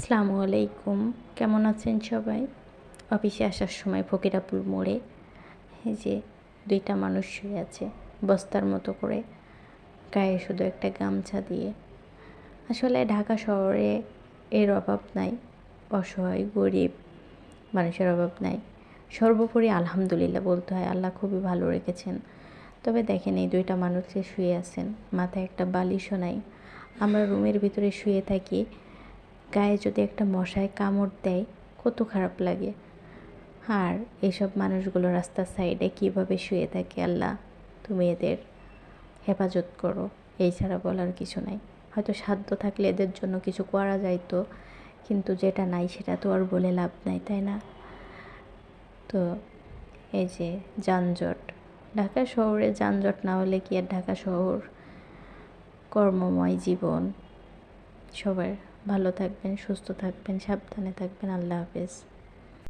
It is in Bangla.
আসসালামু আলাইকুম। কেমন আছেন সবাই? অফিসে আসার সময় ফকিরাপুর মোড়ে এই যে দুইটা মানুষ শুয়ে আছে বস্তার মতো করে, গায়ে শুধু একটা গামছা দিয়ে। আসলে ঢাকা শহরে এর অভাব নাই, অসহায় গরিব মানুষের অভাব নাই। সর্বোপরি আলহামদুলিল্লাহ বলতে হয়, আল্লাহ খুবই ভালো রেখেছেন। তবে দেখেন এই দুইটা মানুষ যে শুয়ে আছেন, মাথায় একটা বালিশও নাই। আমরা রুমের ভিতরে শুয়ে থাকি, গায়ে যদি একটা মশায় কামড় দেয় কত খারাপ লাগে। আর এইসব মানুষগুলো রাস্তার সাইডে কীভাবে শুয়ে থাকে, আল্লাহ তুমি এদের হেফাজত করো, এই ছাড়া বলার কিছু নাই। হয়তো সাধ্য থাকলে এদের জন্য কিছু করা যাইতো, কিন্তু যেটা নাই সেটা তো আর বলে লাভ নাই, তাই না? তো এই যে যানজট, ঢাকা শহরে যানজট না হলে কি আর ঢাকা শহর? কর্মময় জীবন। সবাই ভালো থাকবেন, সুস্থ থাকবেন, সাবধানে থাকবেন। আল্লাহ হাফেজ।